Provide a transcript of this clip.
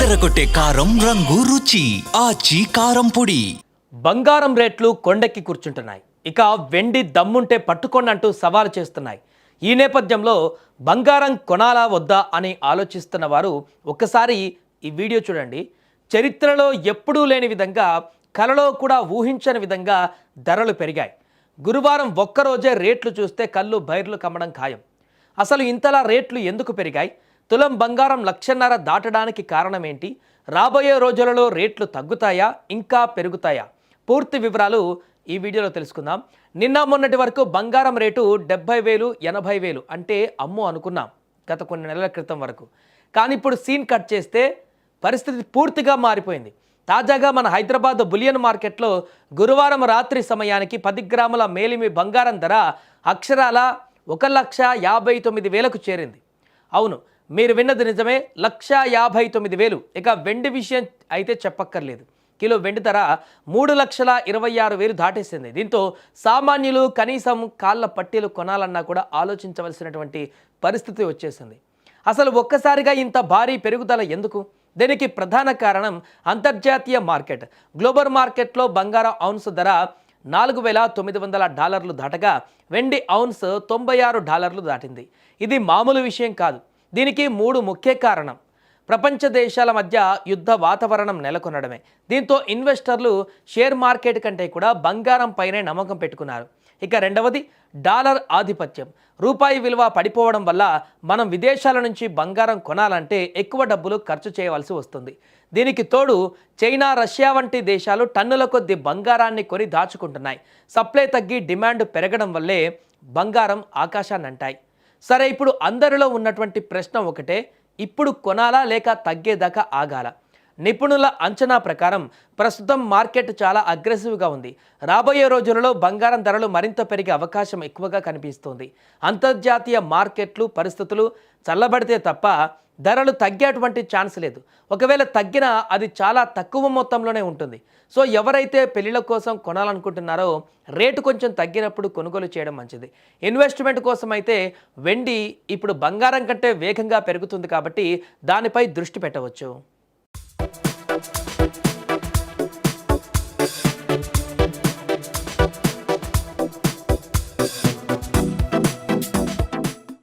అదరగొట్టే కారం రంగు రుచి ఆచి కారం పొడి. బంగారం రేట్లు కొండెక్కి కూర్చుంటున్నాయి. ఇక వెండి దమ్ముంటే పట్టుకోండి అంటూ సవాలు చేస్తున్నాయి. ఈ నేపథ్యంలో బంగారం కొనాలా వద్దా అని ఆలోచిస్తున్న వారు ఒక్కసారి ఈ వీడియో చూడండి. చరిత్రలో ఎప్పుడూ లేని విధంగా, కలలో కూడా ఊహించని విధంగా ధరలు పెరిగాయి. గురువారం ఒక్కరోజే రేట్లు చూస్తే కళ్ళు బైర్లు కమ్మడం ఖాయం. అసలు ఇంతలా రేట్లు ఎందుకు పెరిగాయి? తులం బంగారం 1,50,000 దాటడానికి కారణం ఏంటి? రాబోయే రోజులలో రేట్లు తగ్గుతాయా, ఇంకా పెరుగుతాయా? పూర్తి వివరాలు ఈ వీడియోలో తెలుసుకుందాం. నిన్న మొన్నటి వరకు బంగారం రేటు 70,000, 80,000 అంటే అమ్మో అనుకున్నాం గత కొన్ని నెలల క్రితం వరకు. కానీ ఇప్పుడు సీన్ కట్ చేస్తే పరిస్థితి పూర్తిగా మారిపోయింది. తాజాగా మన హైదరాబాద్ బులియన్ మార్కెట్లో గురువారం రాత్రి సమయానికి 10 గ్రాముల మేలిమి బంగారం ధర అక్షరాల 1,59,000కు చేరింది. అవును, మీరు విన్నది నిజమే, 1,59,000. ఇక వెండి విషయం అయితే చెప్పక్కర్లేదు. కిలో వెండి ధర 3,26,000 దాటేసింది. దీంతో సామాన్యులు కనీసం కాళ్ళ పట్టీలు కొనాలన్నా కూడా ఆలోచించవలసినటువంటి పరిస్థితి వచ్చేసింది. అసలు ఒక్కసారిగా ఇంత భారీ పెరుగుదల ఎందుకు? దీనికి ప్రధాన కారణం అంతర్జాతీయ మార్కెట్. గ్లోబల్ మార్కెట్లో బంగారం ఔన్స్ ధర $4,900 దాటగా వెండి ఔన్స్ $96 దాటింది. ఇది మామూలు విషయం కాదు. దీనికి 3 ముఖ్య కారణం. ప్రపంచ దేశాల మధ్య యుద్ధ వాతావరణం నెలకొనడమే. దీంతో ఇన్వెస్టర్లు షేర్ మార్కెట్ కంటే కూడా బంగారం పైనే నమ్మకం పెట్టుకున్నారు. ఇక రెండవది డాలర్ ఆధిపత్యం. రూపాయి విలువ పడిపోవడం వల్ల మనం విదేశాల నుంచి బంగారం కొనాలంటే ఎక్కువ డబ్బులు ఖర్చు చేయవలసి వస్తుంది. దీనికి తోడు చైనా, రష్యా వంటి దేశాలు టన్నుల కొద్ది బంగారాన్ని కొని దాచుకుంటున్నాయి. సప్లై తగ్గి డిమాండ్ పెరగడం వల్లే బంగారం ఆకాశాన్ని అంటాయి. సరే, ఇప్పుడు అందరిలో ఉన్నటువంటి ప్రశ్న ఒకటే, ఇప్పుడు కొనాలా లేక తగ్గేదాకా ఆగాల? నిపుణుల అంచనా ప్రకారం ప్రస్తుతం మార్కెట్ చాలా అగ్రెసివ్గా ఉంది. రాబోయే రోజులలో బంగారం ధరలు మరింత పెరిగే అవకాశం ఎక్కువగా కనిపిస్తోంది. అంతర్జాతీయ మార్కెట్లు పరిస్థితులు చల్లబడితే తప్ప ధరలు తగ్గేటువంటి ఛాన్స్ లేదు. ఒకవేళ తగ్గినా అది చాలా తక్కువ మొత్తంలోనే ఉంటుంది. సో ఎవరైతే పెళ్లిళ్ళ కోసం కొనాలనుకుంటున్నారో రేటు కొంచెం తగ్గినప్పుడు కొనుగోలు చేయడం మంచిది. ఇన్వెస్ట్మెంట్ కోసం అయితే వెండి ఇప్పుడు బంగారం కంటే వేగంగా పెరుగుతుంది కాబట్టి దానిపై దృష్టి పెట్టవచ్చు.